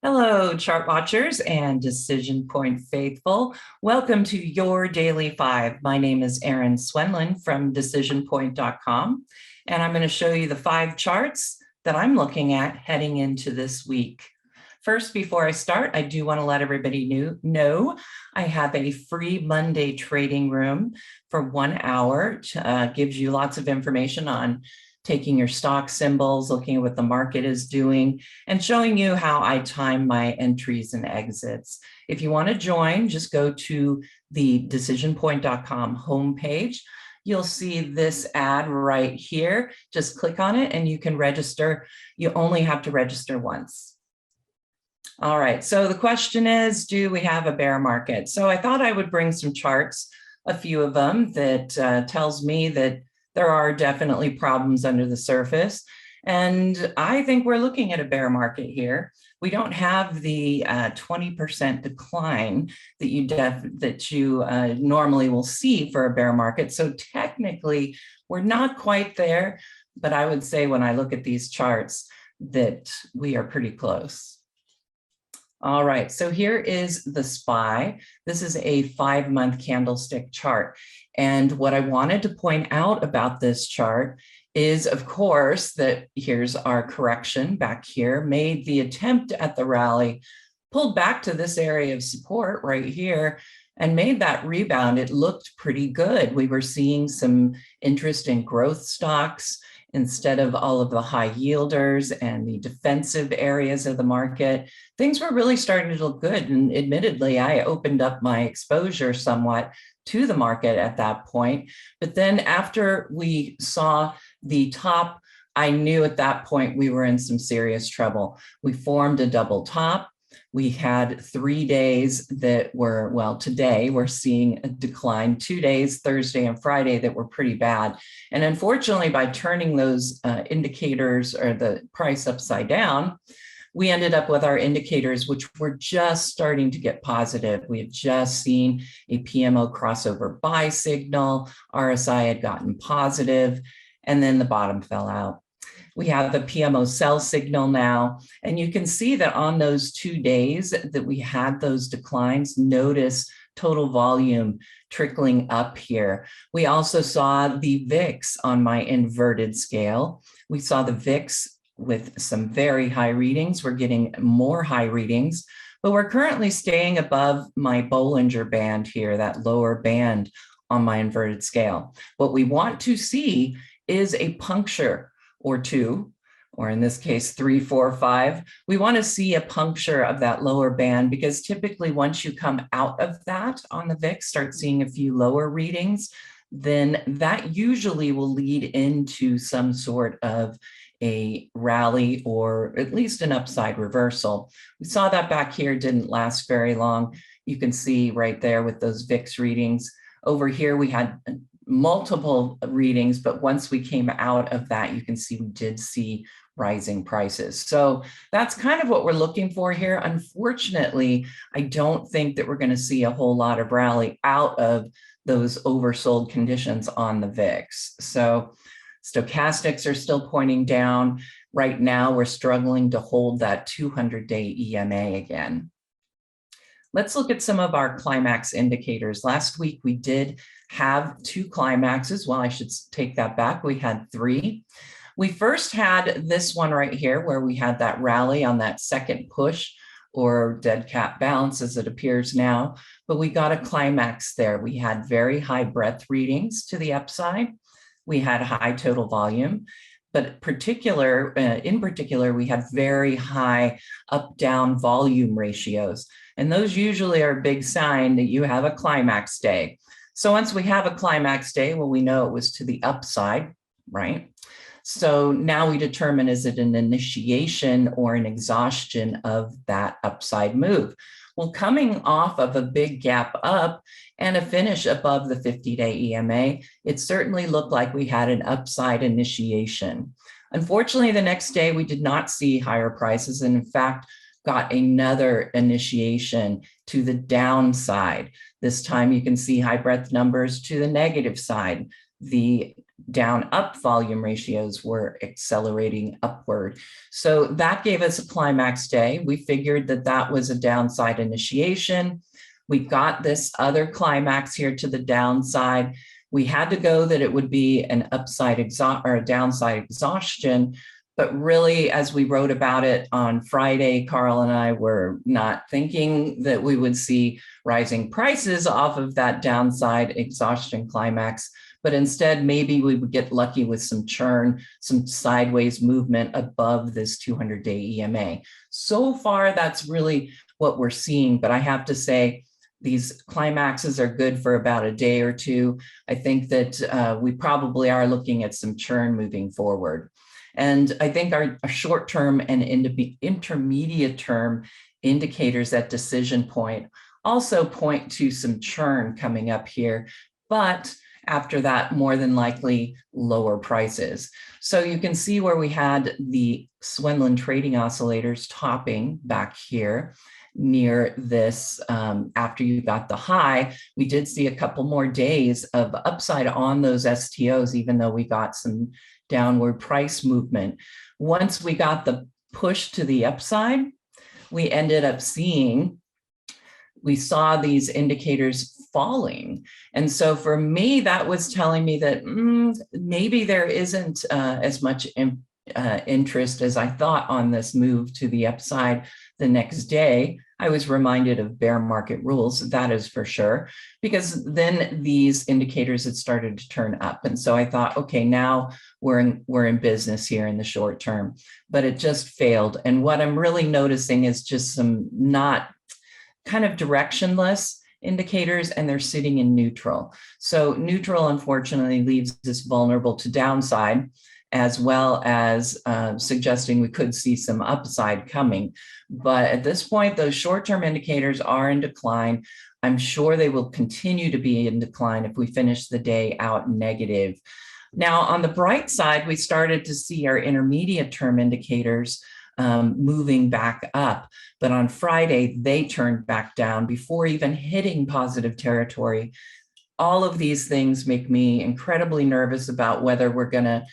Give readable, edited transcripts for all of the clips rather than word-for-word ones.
Hello, chart watchers and Decision Point faithful. Welcome to your Daily 5. My name is Erin Swenlin from DecisionPoint.com, and I'm going to show you the 5 charts that I'm looking at heading into this week. First, before I start, I do want to let everybody know I have a free Monday trading room for 1 hour. Gives you lots of information on taking your stock symbols, looking at what the market is doing, and showing you how I time my entries and exits. If you want to join, just go to the DecisionPoint.com homepage. You'll see this ad right here. Just click on it and you can register. You only have to register once. All right, so the question is, do we have a bear market? So I thought I would bring some charts, a few of them that tells me that there are definitely problems under the surface. And I think we're looking at a bear market here. We don't have the 20% decline that you normally will see for a bear market. So technically, we're not quite there. But I would say when I look at these charts that we are pretty close. All right, so here is the SPY. This is a 5-month candlestick chart. And what I wanted to point out about this chart is, of course, that here's our correction back here, made the attempt at the rally, pulled back to this area of support right here, and made that rebound. It looked pretty good. We were seeing some interesting growth stocks instead of all of the high yielders and the defensive areas of the market. Things were really starting to look good. And admittedly, I opened up my exposure somewhat to the market at that point. But then after we saw the top, I knew at that point we were in some serious trouble. We formed a double top. We had 3 days that were, well, today we're seeing a decline, 2 days, Thursday and Friday, that were pretty bad. And unfortunately, by turning those indicators or the price upside down, we ended up with our indicators, which were just starting to get positive. We had just seen a PMO crossover buy signal. RSI had gotten positive, and then the bottom fell out. We have the PMO sell signal now, and you can see that on those 2 days that we had those declines, notice total volume trickling up here. We also saw the VIX on my inverted scale. We saw the VIX with some very high readings. We're getting more high readings, but we're currently staying above my Bollinger Band here, that lower band on my inverted scale. What we want to see is a puncture or two, or in this case, 3, 4, 5. We want to see a puncture of that lower band, because typically once you come out of that on the VIX, start seeing a few lower readings, then that usually will lead into some sort of a rally or at least an upside reversal. We saw that back here, didn't last very long. You can see right there with those VIX readings. Over here, we had multiple readings, but once we came out of that, you can see we did see rising prices. So that's kind of what we're looking for here. Unfortunately, I don't think that we're going to see a whole lot of rally out of those oversold conditions on the VIX. So stochastics are still pointing down. Right now, we're struggling to hold that 200-day EMA again. Let's look at some of our climax indicators. Last week, we did have 2 climaxes. Well, I should take that back. We had 3. We first had this one right here where we had that rally on that second push, or dead cat bounce as it appears now, but we got a climax there. We had very high breadth readings to the upside. We had high total volume, but in particular, we had very high up-down volume ratios. And those usually are a big sign that you have a climax day. So once we have a climax day, well, we know it was to the upside, right? So now we determine, is it an initiation or an exhaustion of that upside move? Well, coming off of a big gap up and a finish above the 50-day EMA, it certainly looked like we had an upside initiation. Unfortunately, the next day we did not see higher prices, and in fact, got another initiation to the downside. This time you can see high breadth numbers to the negative side. The down up volume ratios were accelerating upward. So that gave us a climax day. We figured that that was a downside initiation. We got this other climax here to the downside. We had to go that it would be an upside or a downside exhaustion. But really, as we wrote about it on Friday, Carl and I were not thinking that we would see rising prices off of that downside exhaustion climax, but instead maybe we would get lucky with some churn, some sideways movement above this 200-day EMA. So far, that's really what we're seeing, but I have to say, these climaxes are good for about a day or two. I think that we probably are looking at some churn moving forward. And I think our short-term and intermediate-term indicators at DecisionPoint also point to some churn coming up here, but after that, more than likely lower prices. So you can see where we had the Swenlin trading oscillators topping back here near this after you got the high. We did see a couple more days of upside on those STOs, even though we got some downward price movement. Once we got the push to the upside, we ended up we saw these indicators falling. And so for me, that was telling me that maybe there isn't as much interest as I thought on this move to the upside the next day. I was reminded of bear market rules, that is for sure, because then these indicators had started to turn up. And so I thought, okay, now we're in business here in the short term, but it just failed. And what I'm really noticing is just some not kind of directionless indicators, and they're sitting in neutral. So neutral, unfortunately, leaves us vulnerable to downside, as well as suggesting we could see some upside coming. But at this point, those short-term indicators are in decline. I'm sure they will continue to be in decline if we finish the day out negative. Now, on the bright side, we started to see our intermediate-term indicators moving back up. But on Friday, they turned back down before even hitting positive territory. All of these things make me incredibly nervous about whether we're going to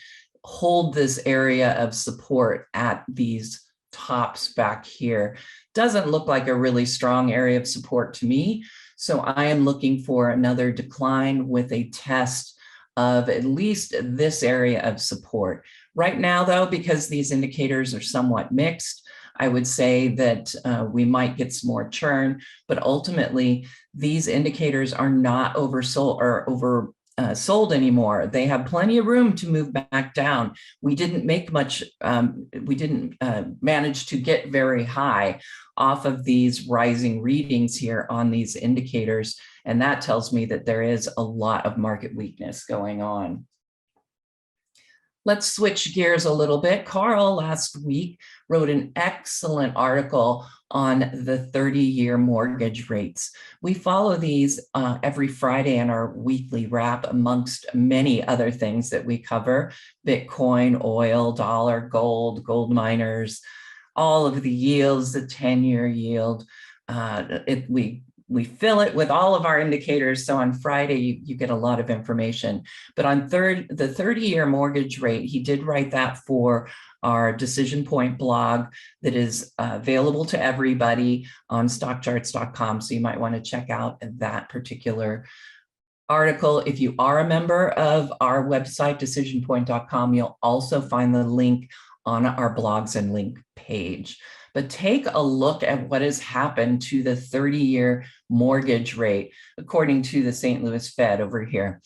hold this area of support at these tops back here. Doesn't look like a really strong area of support to me. So I am looking for another decline with a test of at least this area of support. Right now, though, because these indicators are somewhat mixed, I would say that we might get some more churn, but ultimately these indicators are not oversold or sold anymore. They have plenty of room to move back down. We didn't make much, we didn't manage to get very high off of these rising readings here on these indicators. And that tells me that there is a lot of market weakness going on. Let's switch gears a little bit. Carl last week wrote an excellent article on the 30-year mortgage rates. We follow these every Friday in our weekly wrap, amongst many other things that we cover: Bitcoin, oil, dollar, gold miners, all of the yields, the 10-year yield. We fill it with all of our indicators. So on Friday, you get a lot of information. But on the 30-year mortgage rate, he did write that for our DecisionPoint blog that is available to everybody on StockCharts.com. So you might want to check out that particular article. If you are a member of our website, DecisionPoint.com, you'll also find the link on our blogs and link page. But take a look at what has happened to the 30-year mortgage rate, according to the St. Louis Fed over here.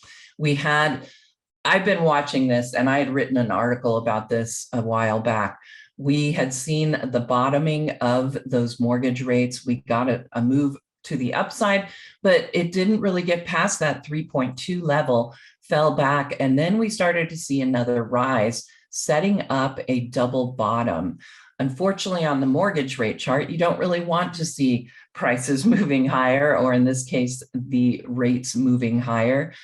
I've been watching this, and I had written an article about this a while back. We had seen the bottoming of those mortgage rates. We got a move to the upside, but it didn't really get past that 3.2 level, fell back, and then we started to see another rise, setting up a double bottom. Unfortunately, on the mortgage rate chart, you don't really want to see prices moving higher, or in this case, the rates moving higher.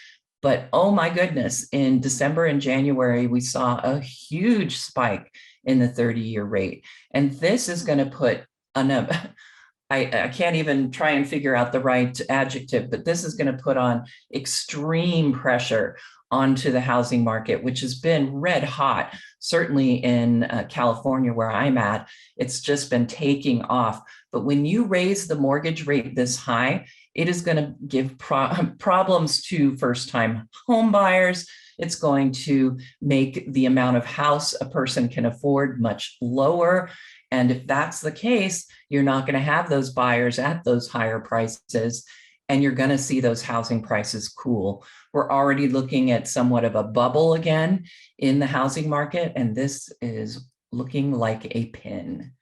But oh my goodness, in December and January, we saw a huge spike in the 30-year rate. And this is going to put I can't even try and figure out the right adjective, but this is going to put on extreme pressure onto the housing market, which has been red hot. Certainly in California, where I'm at, it's just been taking off. But when you raise the mortgage rate this high, it is going to give problems to first-time home buyers. It's going to make the amount of house a person can afford much lower. And if that's the case, you're not going to have those buyers at those higher prices, and you're going to see those housing prices cool. We're already looking at somewhat of a bubble again in the housing market, and this is looking like a pin.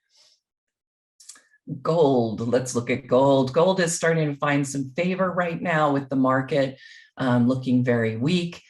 Gold, let's look at gold. Gold is starting to find some favor right now with the market looking very weak.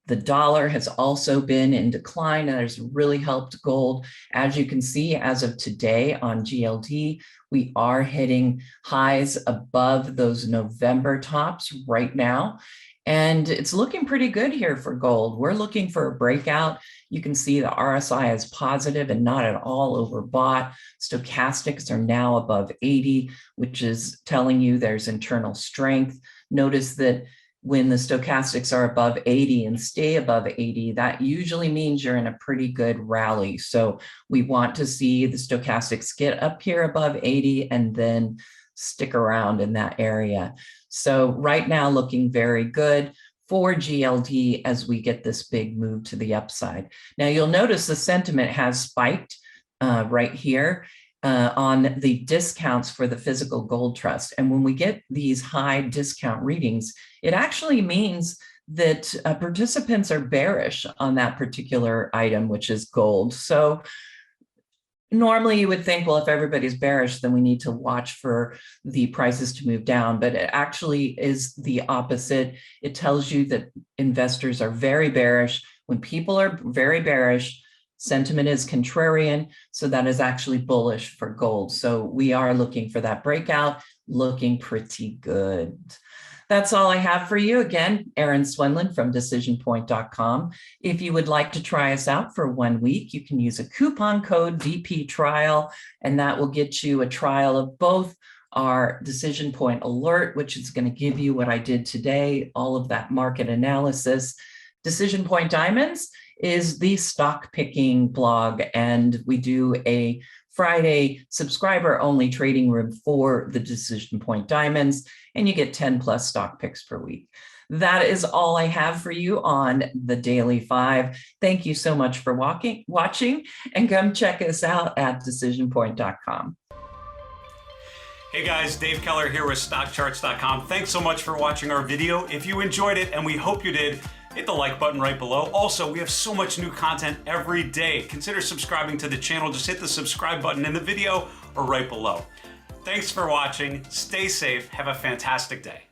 The dollar has also been in decline, and has really helped gold. As you can see, as of today on GLD, we are hitting highs above those November tops right now. And it's looking pretty good here for gold. We're looking for a breakout. You can see the RSI is positive and not at all overbought. Stochastics are now above 80, which is telling you there's internal strength. Notice that when the stochastics are above 80 and stay above 80, that usually means you're in a pretty good rally. So we want to see the stochastics get up here above 80 and then stick around in that area. So right now looking very good for GLD as we get this big move to the upside. Now you'll notice the sentiment has spiked right here on the discounts for the physical gold trust. And when we get these high discount readings, it actually means that participants are bearish on that particular item, which is gold. So normally you would think, well, if everybody's bearish, then we need to watch for the prices to move down, but it actually is the opposite. It tells you that investors are very bearish. When people are very bearish, sentiment is contrarian, so that is actually bullish for gold. So we are looking for that breakout, looking pretty good. That's all I have for you. Again, Erin Swenlin from DecisionPoint.com. If you would like to try us out for 1 week, you can use a coupon code DP Trial, and that will get you a trial of both our Decision Point Alert, which is going to give you what I did today, all of that market analysis. Decision Point Diamonds is the stock picking blog, and we do a Friday subscriber only trading room for the Decision Point Diamonds, and you get 10 plus stock picks per week. That is all I have for you on the Daily 5. Thank you so much for watching, and come check us out at DecisionPoint.com. Hey guys, Dave Keller here with StockCharts.com. Thanks so much for watching our video. If you enjoyed it, and we hope you did, hit the like button right below. Also, we have so much new content every day. Consider subscribing to the channel. Just hit the subscribe button in the video or right below. Thanks for watching. Stay safe. Have a fantastic day.